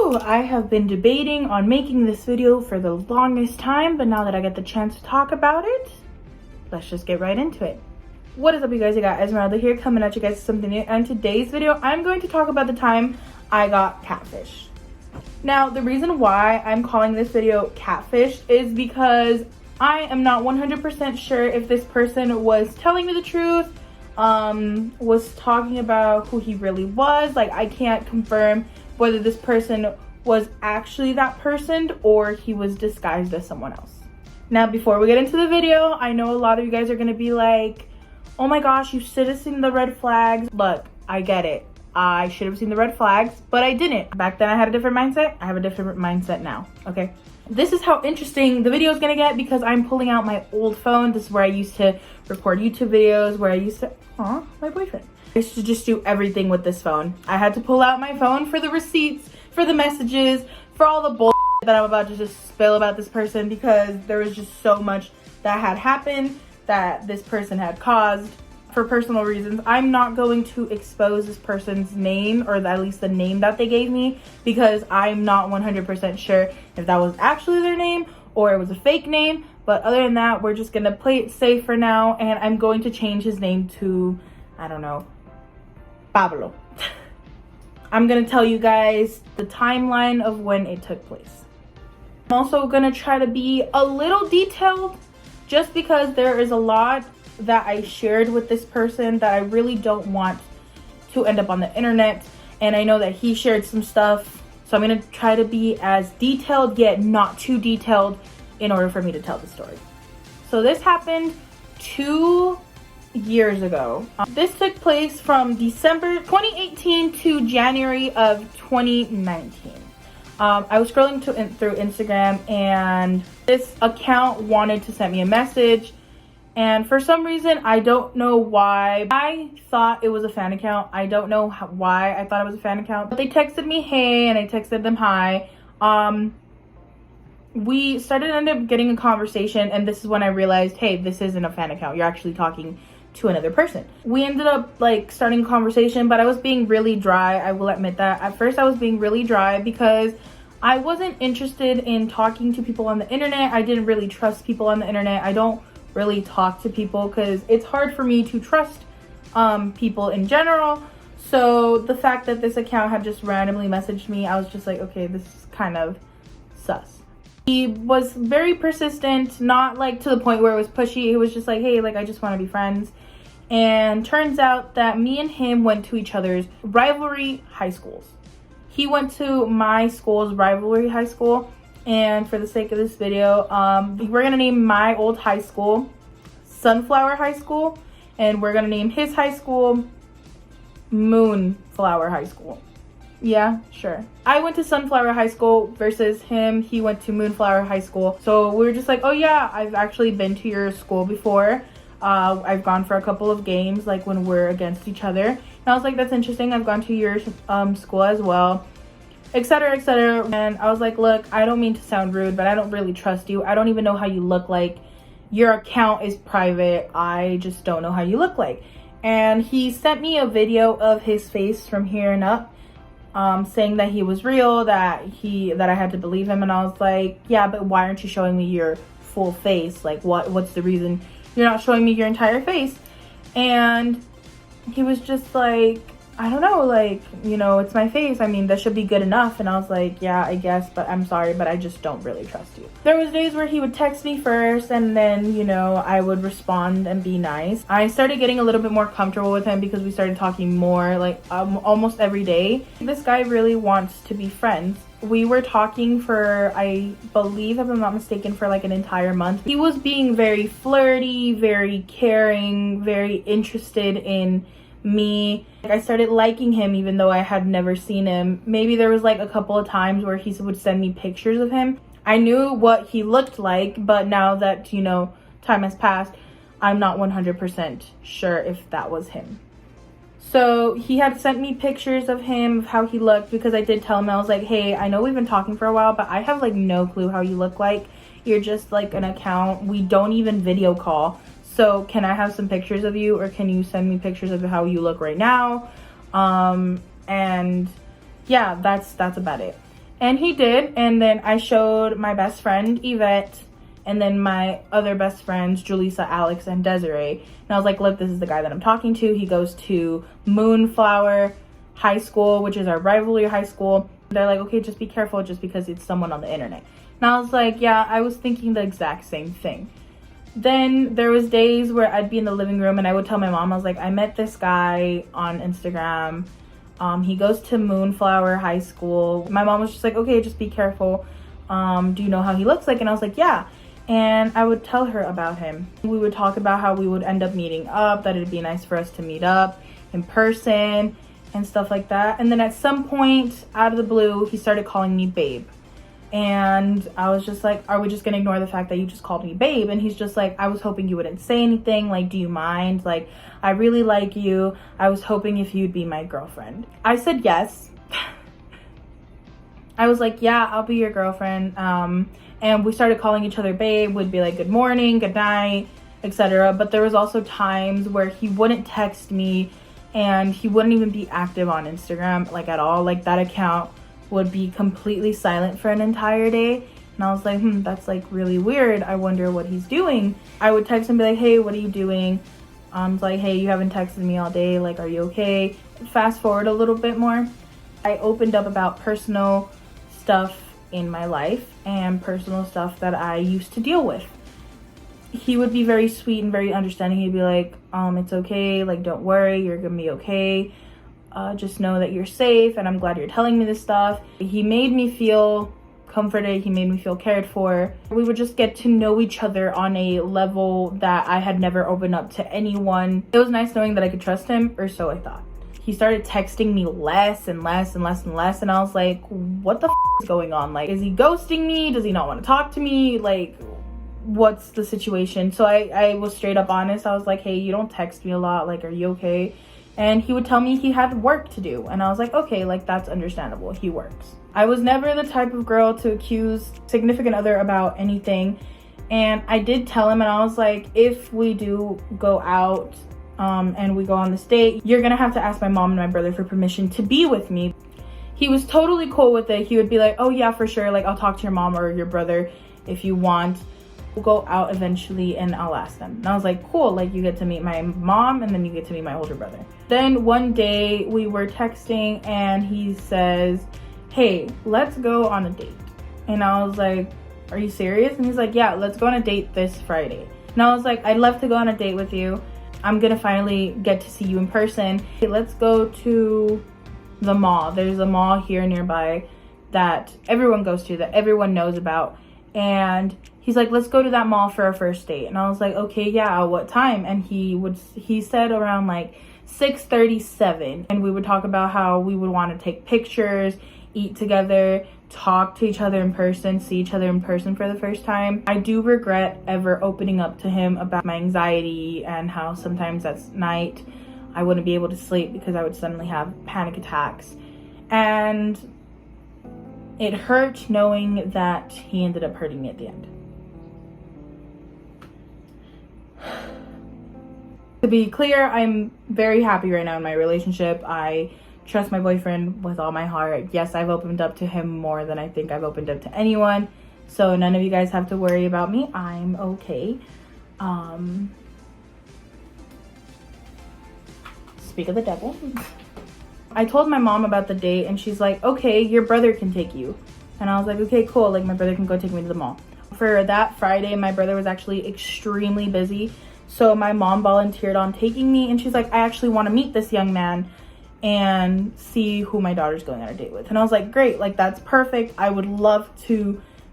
Whew, I have been debating on making this video for the longest time, but now that I get the chance to talk about it, let's just get right into it. What is up, you guys? I got Esmeralda here coming at you guys with something new, and today's video I'm going to talk about the time I got catfished. Now, the reason why I'm calling this video catfished is because I am not 100% sure if this person was telling me the truth, was talking about who he really was. Like, I can't confirm whether this person was actually that person or he was disguised as someone else. Now, before we get into the video, I know a lot of you guys are gonna be like, oh my gosh, you should have seen the red flags. Look, I get it. I should have seen the red flags, but I didn't. Back then I had a different mindset. I have a different mindset now, okay? This is how interesting the video is gonna get because I'm pulling out my old phone. This is where I used to record YouTube videos, where I used to, my boyfriend. I used to just do everything with this phone. I had to pull out my phone for the receipts, for the messages, for all the bull that I'm about to just spill about this person because there was just so much that had happened that this person had caused for personal reasons. I'm not going to expose this person's name, or at least the name that they gave me, because I'm not 100% sure if that was actually their name or it was a fake name. But other than that, we're just gonna play it safe for now, and I'm going to change his name to, I don't know, Pablo. I'm gonna tell you guys the timeline of when it took place. I'm also gonna try to be a little detailed just because there is a lot that I shared with this person that I really don't want to end up on the internet. And I know that he shared some stuff, so I'm gonna try to be as detailed yet not too detailed in order for me to tell the story. So this happened 2 years ago. This took place from December 2018 to January of 2019. I was scrolling through Instagram, and this account wanted to send me a message, and for some reason, I don't know why, I thought it was a fan account. I don't know why I thought it was a fan account, but they texted me hey, and I texted them hi. We ended up getting a conversation, and this is when I realized, hey, this isn't a fan account. You're actually talking to another person. We ended up like starting a conversation, but I was being really dry. I will admit that. At first I was being really dry because I wasn't interested in talking to people on the internet. I didn't really trust people on the internet. I don't really talk to people because it's hard for me to trust people in general. So the fact that this account had just randomly messaged me, I was just like, okay, this is kind of sus. He was very persistent, not like to the point where it was pushy. He was just like, hey, like, I just want to be friends. And turns out that me and him went to each other's rivalry high schools. He went to my school's rivalry high school, and for the sake of this video, we're gonna name my old high school Sunflower High School, and we're gonna name his high school Moonflower High School. Yeah, sure. I went to Sunflower High School versus him. He went to Moonflower High School. So we were just like, oh yeah, I've actually been to your school before. I've gone for a couple of games, like when we're against each other. And I was like, that's interesting. I've gone to your school as well, etc., etc. And I was like, look, I don't mean to sound rude, but I don't really trust you. I don't even know how you look like. Your account is private. I just don't know how you look like. And he sent me a video of his face from here and up, saying that he was real, that I had to believe him. And I was like, yeah, but why aren't you showing me your full face? Like, what's the reason you're not showing me your entire face? And he was just like, I don't know, like, you know, it's my face. I mean, that should be good enough. And I was like, yeah, I guess, but I'm sorry, but I just don't really trust you. There was days where he would text me first, and then, you know, I would respond and be nice. I started getting a little bit more comfortable with him because we started talking more, like, almost every day. This guy really wants to be friends. We were talking for, I believe, if I'm not mistaken, for like an entire month. He was being very flirty, very caring, very interested in me. Like, I started liking him even though I had never seen him. Maybe there was like a couple of times where he would send me pictures of him. I knew what he looked like, but now that, you know, time has passed, I'm not 100% sure if that was him. So he had sent me pictures of him, of how he looked, because I did tell him, I was like, hey, I know we've been talking for a while, but I have like no clue how you look like. You're just like an account. We don't even video call. So can I have some pictures of you, or can you send me pictures of how you look right now? And yeah, that's about it. And he did. And then I showed my best friend, Yvette, and then my other best friends, Julissa, Alex, and Desiree. And I was like, look, this is the guy that I'm talking to. He goes to Moonflower High School, which is our rivalry high school. They're like, okay, just be careful just because it's someone on the internet. And I was like, yeah, I was thinking the exact same thing. Then there was days where I'd be in the living room and I would tell my mom, I was like, I met this guy on Instagram. He goes to Moonflower High School. My mom was just like, okay, just be careful. Do you know how he looks like? And I was like, yeah. And I would tell her about him. We would talk about how we would end up meeting up, that it'd be nice for us to meet up in person and stuff like that. And then at some point, out of the blue, he started calling me babe. And I was just like, are we just gonna ignore the fact that you just called me babe? And he's just like, I was hoping you wouldn't say anything. Like, do you mind? Like, I really like you. I was hoping if you'd be my girlfriend. I said yes. I was like, yeah, I'll be your girlfriend. And we started calling each other babe. Would be like, good morning, good night, etc. But there was also times where he wouldn't text me and he wouldn't even be active on Instagram, like, at all. Like, that account would be completely silent for an entire day. And I was like, that's like really weird. I wonder what he's doing. I would text him, be like, hey, what are you doing? I was like, hey, you haven't texted me all day. Like, are you okay? Fast forward a little bit more. I opened up about personal stuff in my life and personal stuff that I used to deal with. He would be very sweet and very understanding. He'd be like, it's okay. Like, don't worry. You're gonna be okay. Just know that you're safe, and I'm glad you're telling me this stuff. He made me feel comforted. He made me feel cared for. We would just get to know each other on a level that I had never opened up to anyone. It was nice knowing that I could trust him, or so I thought. He started texting me less and less and less and less, and I was like, what the is going on? Like, is he ghosting me? Does he not want to talk to me? Like, what's the situation? So I was straight up honest. I was like, hey, you don't text me a lot. Like, are you okay? And he would tell me he had work to do. And I was like, okay, like, that's understandable. He works. I was never the type of girl to accuse significant other about anything. And I did tell him, and I was like, if we do go out and we go on this date, you're gonna have to ask my mom and my brother for permission to be with me. He was totally cool with it. He would be like, oh yeah, for sure. Like, I'll talk to your mom or your brother if you want. We'll go out eventually and I'll ask them. And I was like, cool, like, you get to meet my mom and then you get to meet my older brother. Then one day we were texting and he says, hey, let's go on a date. And I was like, are you serious? And he's like, yeah, let's go on a date this Friday. And I was like, I'd love to go on a date with you. I'm gonna finally get to see you in person. Hey, let's go to the mall. There's a mall here nearby that everyone goes to, that everyone knows about. And he's like, let's go to that mall for our first date. And I was like, okay, yeah, what time? And he said around like 6:37. And we would talk about how we would want to take pictures, eat together, talk to each other in person, see each other in person for the first time. I do regret ever opening up to him about my anxiety and how sometimes at night I wouldn't be able to sleep because I would suddenly have panic attacks. And it hurt knowing that he ended up hurting me at the end. To be clear, I'm very happy right now in my relationship. I trust my boyfriend with all my heart. Yes, I've opened up to him more than I think I've opened up to anyone. So none of you guys have to worry about me. I'm okay. Speak of the devil. I told my mom about the date and she's like, okay, your brother can take you. And I was like, okay, cool. Like, my brother can go take me to the mall. For that Friday, my brother was actually extremely busy. So my mom volunteered on taking me, and she's like, I actually want to meet this young man and see who my daughter's going on a date with. And I was like, great, like, that's perfect. I would love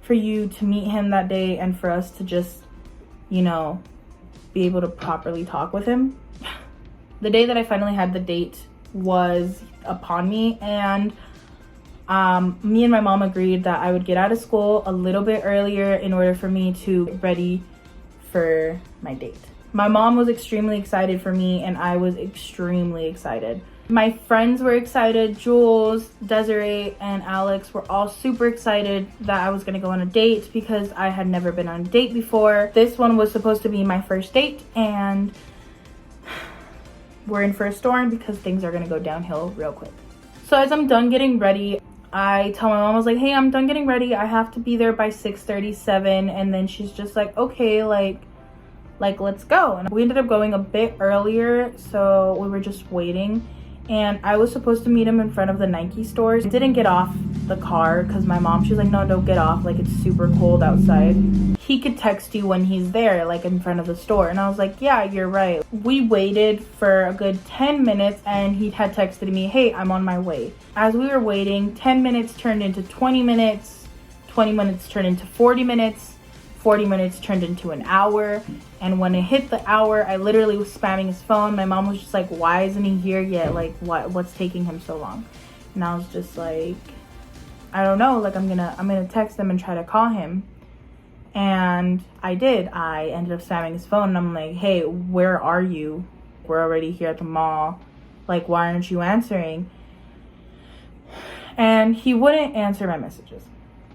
for you to meet him that day and for us to just, you know, be able to properly talk with him. The day that I finally had the date was upon me, and me and my mom agreed that I would get out of school a little bit earlier in order for me to get ready for my date. My mom was extremely excited for me, and I was extremely excited. My friends were excited. Jules, Desiree, and Alex were all super excited that I was gonna go on a date because I had never been on a date before. This one was supposed to be my first date, and we're in for a storm because things are gonna go downhill real quick. So as I'm done getting ready, I tell my mom, I was like, hey, I'm done getting ready. I have to be there by 6:37. And then she's just like, okay, like let's go. And we ended up going a bit earlier, so we were just waiting. And I was supposed to meet him in front of the Nike stores. I didn't get off the car because my mom, she was like, no, don't get off, like it's super cold outside. He could text you when he's there, like in front of the store. And I was like, yeah, you're right. We waited for a good 10 minutes and he had texted me, hey, I'm on my way. As we were waiting, 10 minutes turned into 20 minutes, 20 minutes turned into 40 minutes, 40 minutes turned into an hour. And when it hit the hour, I literally was spamming his phone. My mom was just like, why isn't he here yet? Like, what's taking him so long? And I was just like, I don't know, like I'm gonna text him and try to call him. And I did. I ended up spamming his phone and I'm like, hey, where are you? We're already here at the mall. Like, why aren't you answering? And he wouldn't answer my messages.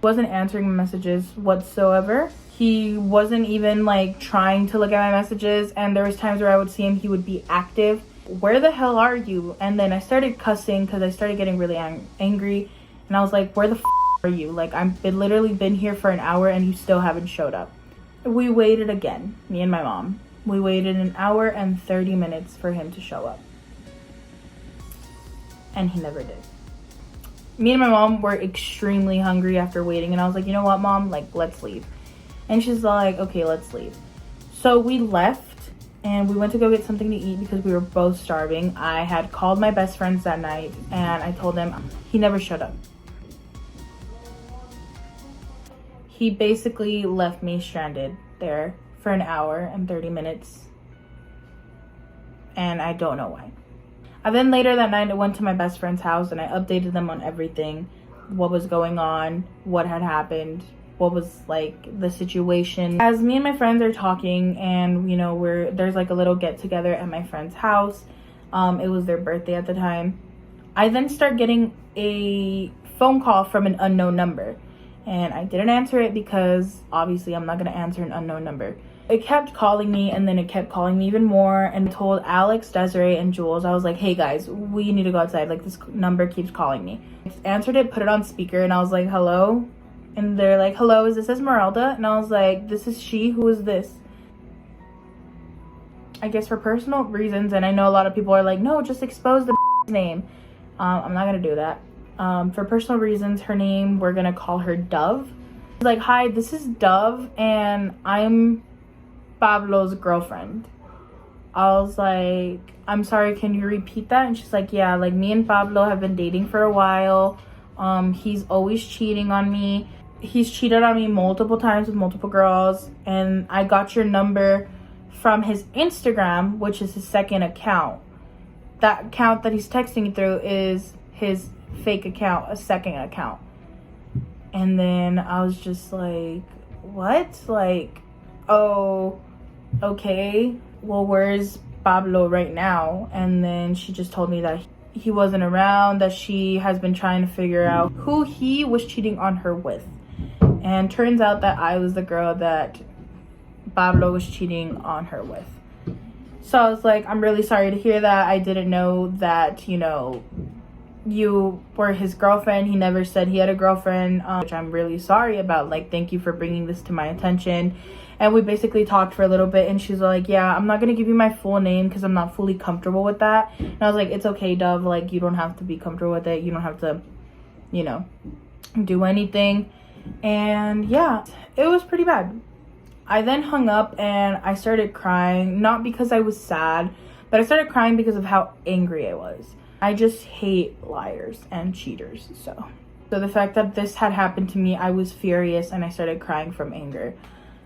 Wasn't answering my messages whatsoever. He wasn't even like trying to look at my messages, and there was times where I would see him, he would be active. Where the hell are you? And then I started cussing because I started getting really angry, and I was like, where the f are you? Like, I've literally been here for an hour and you still haven't showed up. We waited again, me and my mom. We waited an hour and 30 minutes for him to show up, and he never did. Me and my mom were extremely hungry after waiting, and I was like, you know what, Mom, like let's leave. And she's like, okay, let's leave. So we left and we went to go get something to eat because we were both starving. I had called my best friends that night and I told him. He never showed up. He basically left me stranded there for an hour and 30 minutes. And I don't know why. And then later that night, I went to my best friend's house and I updated them on everything. What was going on, what had happened, what was like the situation. As me and my friends are talking and, you know, there's like a little get together at my friend's house. It was their birthday at the time. I then start getting a phone call from an unknown number. And I didn't answer it because obviously I'm not going to answer an unknown number. It kept calling me and then it kept calling me even more, and told Alex, Desiree, and Jules, I was like, hey guys, we need to go outside. Like, this number keeps calling me. I answered it, put it on speaker, and I was like, hello? And they're like, hello, is this Esmeralda? And I was like, this is she, who is this? I guess for personal reasons, and I know a lot of people are like, no, just expose the name. I'm not gonna do that. For personal reasons, her name, we're gonna call her Dove. Like, hi, this is Dove, and I'm Pablo's girlfriend. I was like, I'm sorry, can you repeat that? And she's like, yeah, like me and Pablo have been dating for a while. He's always cheating on me. He's cheated on me multiple times with multiple girls, and I got your number from his Instagram, which is his second account. That account that he's texting you through is his fake account, a second account. And then I was just like, what? Like, oh, okay, well, where's Pablo right now? And then she just told me that he wasn't around, that she has been trying to figure out who he was cheating on her with. And turns out that I was the girl that Pablo was cheating on her with. So I was like, I'm really sorry to hear that. I didn't know that, you know, you were his girlfriend. He never said he had a girlfriend, which I'm really sorry about. Like, thank you for bringing this to my attention. And we basically talked for a little bit, and she's like, yeah, I'm not gonna give you my full name because I'm not fully comfortable with that. And I was like, it's okay, Dove, like, you don't have to be comfortable with it. You don't have to, you know, do anything. And yeah, it was pretty bad. I then hung up and I started crying, not because I was sad, but I started crying because of how angry I was. I just hate liars and cheaters. So the fact that this had happened to me, I was furious and I started crying from anger.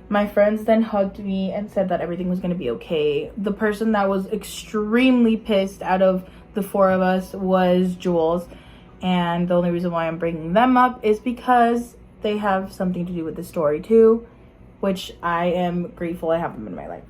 My friends then hugged me and said that everything was going to be okay. The person that was extremely pissed out of the four of us was Jules. And the only reason why I'm bringing them up is because they have something to do with the story too, which I am grateful I have them in my life.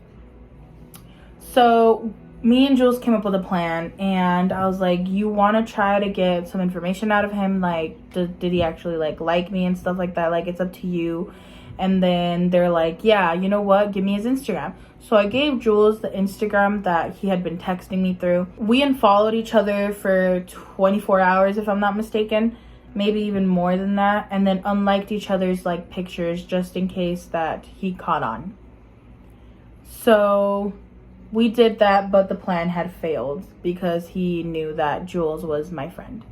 So me and Jules came up with a plan, and I was like, you want to try to get some information out of him? Like, did he actually like me and stuff like that? Like, it's up to you. And then they're like, yeah, you know what? Give me his Instagram. So I gave Jules the Instagram that he had been texting me through. We unfollowed each other for 24 hours, if I'm not mistaken. maybe even more than that, and then unliked each other's like pictures just in case that he caught on. So we did that, but the plan had failed because he knew that Jules was my friend.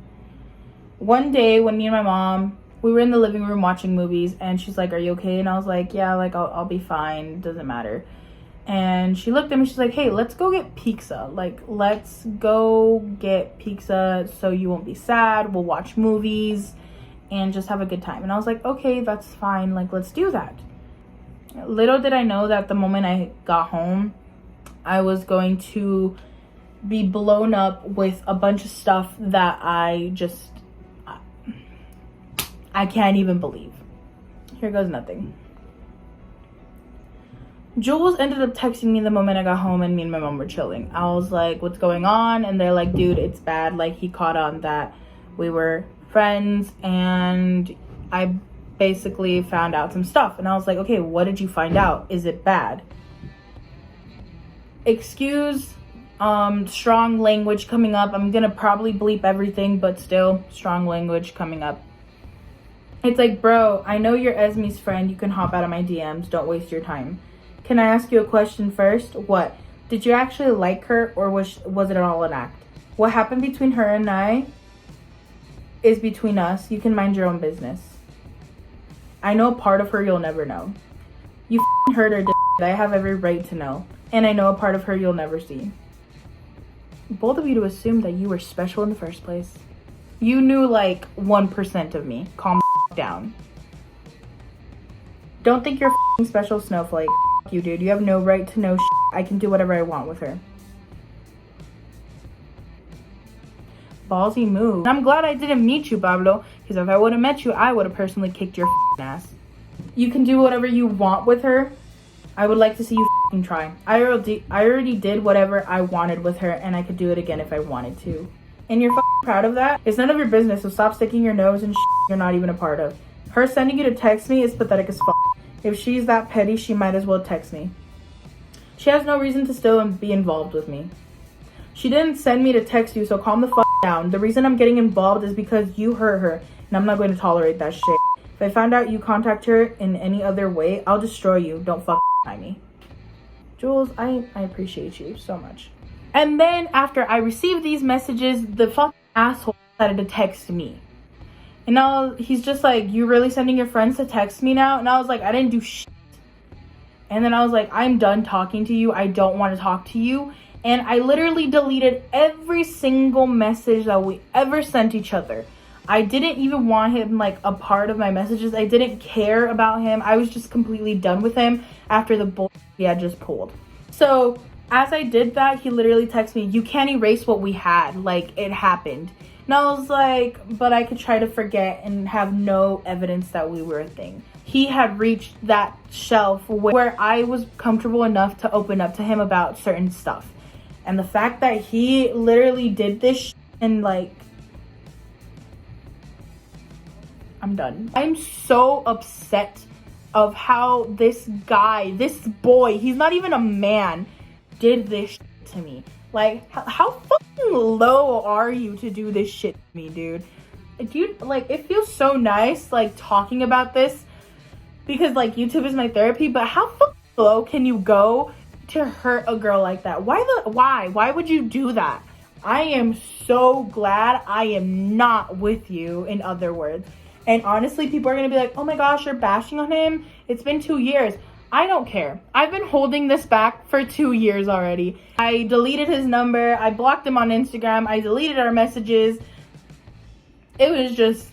One day when me and my mom, we were in the living room watching movies, and she's like, "Are you okay?" And I was like, "Yeah, like I'll be fine, doesn't matter." And she looked at me, she's like, "Hey, let's go get pizza. Like, let's go get pizza so you won't be sad. We'll watch movies and just have a good time." And I was like, "Okay, that's fine. Like, let's do that." Little did I know that the moment I got home, I was going to be blown up with a bunch of stuff that I can't even believe. Here goes nothing. Jules ended up texting me the moment I got home, and me and my mom were chilling. I was like, "What's going on?" And they're like, "Dude, it's bad. Like, he caught on that we were friends, and I basically found out some stuff." And I was like, "Okay, what did you find out? Is it bad?" Excuse strong language coming up. I'm gonna probably bleep everything, but still, strong language coming up. It's like, "Bro, I know you're Esme's friend. You can hop out of my DMs. Don't waste your time. Can I ask you a question first? What? Did you actually like her, or was it all an act? What happened between her and I is between us. You can mind your own business. I know a part of her you'll never know. You f***ing hurt her, I have every right to know. And I know a part of her you'll never see. Bold of you to assume that you were special in the first place. You knew like 1% of me. Calm down. Don't think you're f***ing special, snowflake. F*** you, dude. You have no right to know shit. I can do whatever I want with her." Ballsy move. I'm glad I didn't meet you, Pablo, because if I would have met you, I would have personally kicked your f***ing ass. You can do whatever you want with her. I would like to see you f***ing try. I already did whatever I wanted with her, and I could do it again if I wanted to. And you're f***ing proud of that? It's none of your business, so stop sticking your nose in shit you're not even a part of. Her sending you to text me is pathetic as f***. If she's that petty, she might as well text me. She has no reason to still be involved with me. She didn't send me to text you, so calm the f*** down. The reason I'm getting involved is because you hurt her, and I'm not going to tolerate that shit. If I find out you contact her in any other way, I'll destroy you. Don't fuck me. Jules, I appreciate you so much. And then after I received these messages, the fucking asshole decided to text me. And now he's just like, "You really sending your friends to text me now?" And I was like, "I didn't do shit." And then I was like, "I'm done talking to you. I don't want to talk to you." And I literally deleted every single message that we ever sent each other. I didn't even want him like a part of my messages. I didn't care about him. I was just completely done with him after the bullshit he had just pulled. So as I did that, he literally texted me, "You can't erase what we had. Like, it happened." And I was like, "But I could try to forget and have no evidence that we were a thing." He had reached that shelf where I was comfortable enough to open up to him about certain stuff. And the fact that he literally did this and like, I'm done. I'm so upset of how this guy, this boy, he's not even a man, did this to me. Like, how fucking low are you to do this shit to me, dude? Dude, like, it feels so nice, like, talking about this because, like, YouTube is my therapy, but how fucking low can you go to hurt a girl like that? Why would you do that? I am so glad I am not with you, in other words. And honestly, people are gonna be like, "Oh my gosh, you're bashing on him. It's been 2 years." I don't care. I've been holding this back for 2 years already. I deleted his number. I blocked him on Instagram. I deleted our messages. It was just,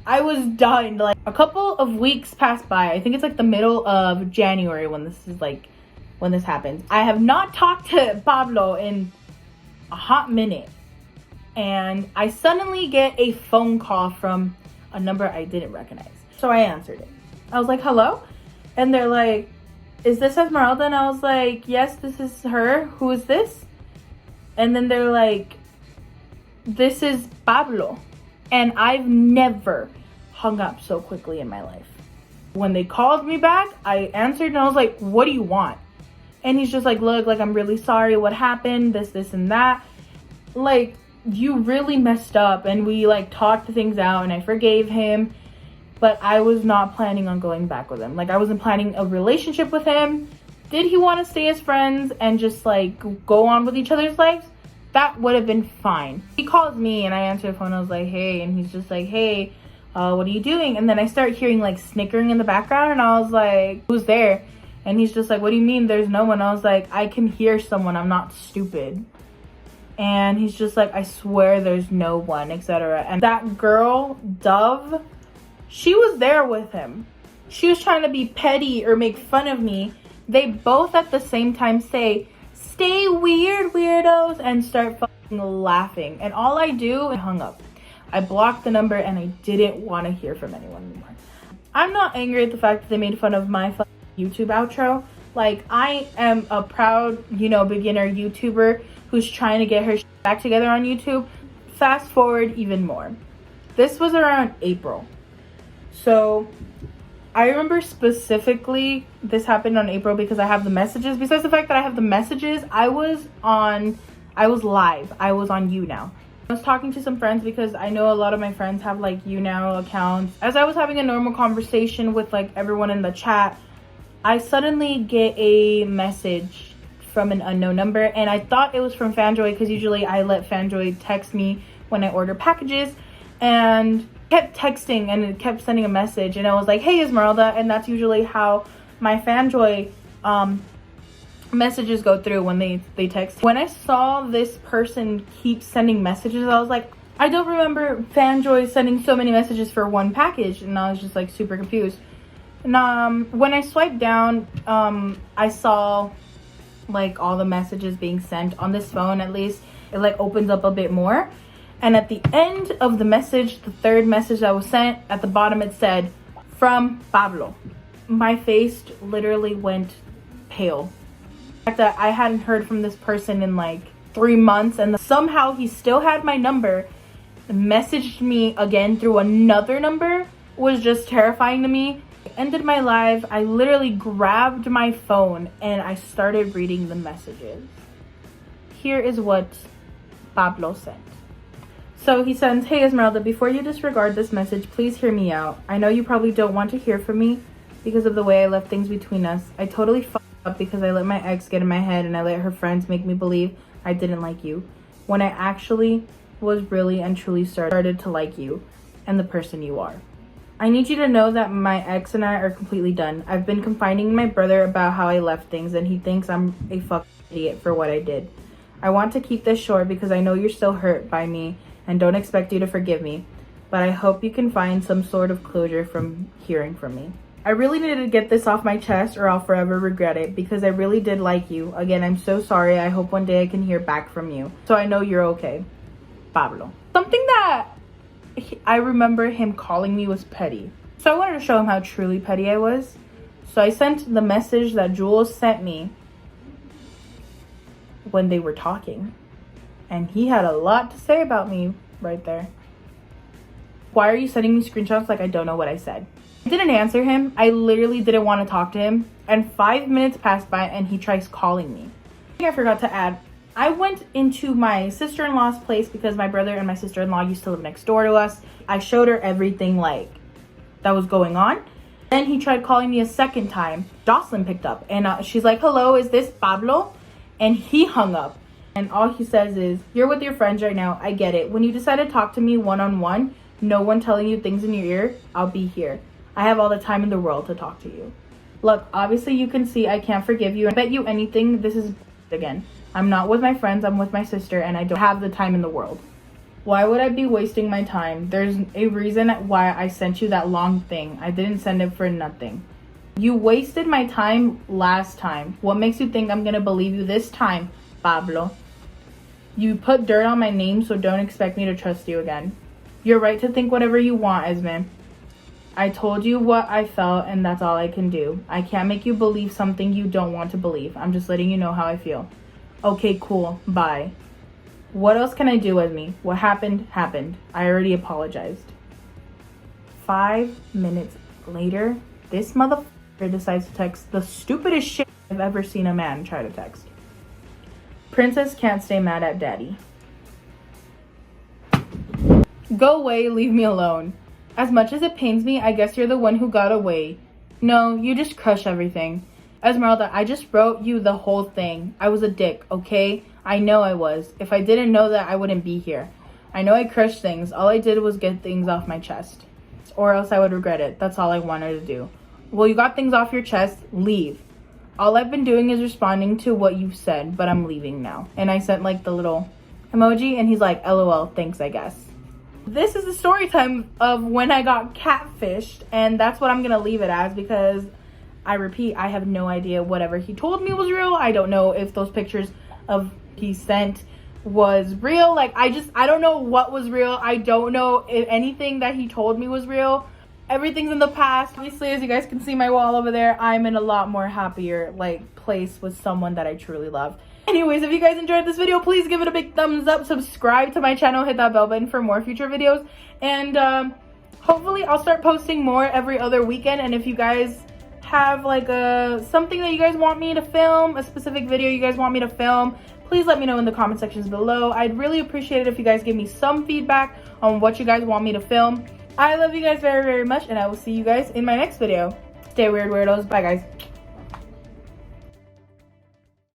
I was done. Like, a couple of weeks passed by. I think it's like the middle of January when this happened. I have not talked to Pablo in a hot minute. And I suddenly get a phone call from a number I didn't recognize. So I answered it. I was like, "Hello?" And they're like, "Is this Esmeralda?" And I was like, "Yes, this is her. Who is this?" And then they're like, "This is Pablo." And I've never hung up so quickly in my life. When they called me back, I answered and I was like, "What do you want?" And he's just like, "Look, like, I'm really sorry what happened, this and that." Like, you really messed up, and we like talked things out and I forgave him, but I was not planning on going back with him. Like, I wasn't planning a relationship with him. Did he want to stay as friends and just like go on with each other's lives? That would have been fine. He calls me and I answer the phone. I was like, hey, and he's just like, hey, what are you doing? And then I start hearing like snickering in the background, and I was like, who's there? And he's just like, what do you mean there's no one? I was like, I can hear someone, I'm not stupid. And he's just like, I swear there's no one, etc. And that girl, Dove, she was there with him. She was trying to be petty or make fun of me. They both at the same time say, stay weird, weirdos, and start fucking laughing. And all I do, I hung up. I blocked the number and I didn't want to hear from anyone anymore. I'm not angry at the fact that they made fun of my YouTube outro. Like, I am a proud, beginner YouTuber who's trying to get her back together on YouTube. Fast forward even more. This was around April. So I remember specifically this happened on April because I have the messages. Besides the fact that I have the messages, I was live. I was on YouNow. I was talking to some friends because I know a lot of my friends have like YouNow accounts. As I was having a normal conversation with like everyone in the chat, I suddenly get a message from an unknown number, and I thought it was from Fanjoy because usually I let Fanjoy text me when I order packages, and kept texting and it kept sending a message, and I was like, hey Esmeralda, and that's usually how my Fanjoy messages go through when they text. When I saw this person keep sending messages, I was like, I don't remember Fanjoy sending so many messages for one package, and I was just like super confused. And when I swiped down, I saw like all the messages being sent on this phone. At least it like opens up a bit more, and at the end of the message, the third message that was sent, at the bottom it said, from Pablo. My face literally went pale. The fact that I hadn't heard from this person in like 3 months, and somehow he still had my number, messaged me again through another number, was just terrifying to me. I ended my live. I literally grabbed my phone and I started reading the messages. Here is what Pablo sent. So he sends, hey Esmeralda, before you disregard this message, please hear me out. I know you probably don't want to hear from me because of the way I left things between us. I totally fucked up because I let my ex get in my head and I let her friends make me believe I didn't like you, when I actually was really and truly started to like you and the person you are. I need you to know that my ex and I are completely done. I've been confiding my brother about how I left things, and he thinks I'm a fucking idiot for what I did. I want to keep this short because I know you're still hurt by me and don't expect you to forgive me, but I hope you can find some sort of closure from hearing from me. I really needed to get this off my chest or I'll forever regret it, because I really did like you. Again, I'm so sorry. I hope one day I can hear back from you, so I know you're okay. Pablo. Something that I remember him calling me was petty. So I wanted to show him how truly petty I was. So I sent the message that Jules sent me when they were talking. And he had a lot to say about me right there. Why are you sending me screenshots like I don't know what I said? I didn't answer him. I literally didn't want to talk to him. And 5 minutes passed by and he tries calling me. I forgot to add, I went into my sister-in-law's place because my brother and my sister-in-law used to live next door to us. I showed her everything like that was going on. Then he tried calling me a second time. Jocelyn picked up and she's like, hello, is this Pablo? And he hung up. And all he says is, you're with your friends right now. I get it. When you decide to talk to me one-on-one, no one telling you things in your ear, I'll be here. I have all the time in the world to talk to you. Look, obviously you can see I can't forgive you. I bet you anything this is again. I'm not with my friends, I'm with my sister, and I don't have the time in the world. Why would I be wasting my time? There's a reason why I sent you that long thing. I didn't send it for nothing. You wasted my time last time. What makes you think I'm gonna believe you this time, Pablo? You put dirt on my name, so don't expect me to trust you again. You're right to think whatever you want, Esme. I told you what I felt, and that's all I can do. I can't make you believe something you don't want to believe. I'm just letting you know how I feel. Okay, cool. Bye. What else can I do with me? What happened, happened. I already apologized. 5 minutes later, this motherfucker decides to text the stupidest shit I've ever seen a man try to text. Princess can't stay mad at daddy. Go away, leave me alone. As much as it pains me, I guess you're the one who got away. No, you just crush everything. Esmeralda, I just wrote you the whole thing. I was a dick, okay? I know I was. If I didn't know that, I wouldn't be here. I know I crushed things. All I did was get things off my chest. Or else I would regret it. That's all I wanted to do. Well, you got things off your chest. Leave. All I've been doing is responding to what you've said, but I'm leaving now. And I sent like the little emoji, and he's like, LOL, thanks, I guess. This is the story time of when I got catfished, and that's what I'm gonna leave it as, because I repeat, I have no idea whatever he told me was real. I don't know if those pictures of he sent was real. Like, I don't know what was real. I don't know if anything that he told me was real. Everything's in the past. Obviously, as you guys can see my wall over there, I'm in a lot more happier like place with someone that I truly love. Anyways, if you guys enjoyed this video, please give it a big thumbs up, subscribe to my channel, hit that bell button for more future videos, and hopefully I'll start posting more every other weekend. And if you guys have like something that you guys want me to film, a specific video you guys want me to film, please let me know in the comment sections below. I'd really appreciate it if you guys give me some feedback on what you guys want me to film. I love you guys very, very much, and I will see you guys in my next video. Stay weird, weirdos. Bye, guys.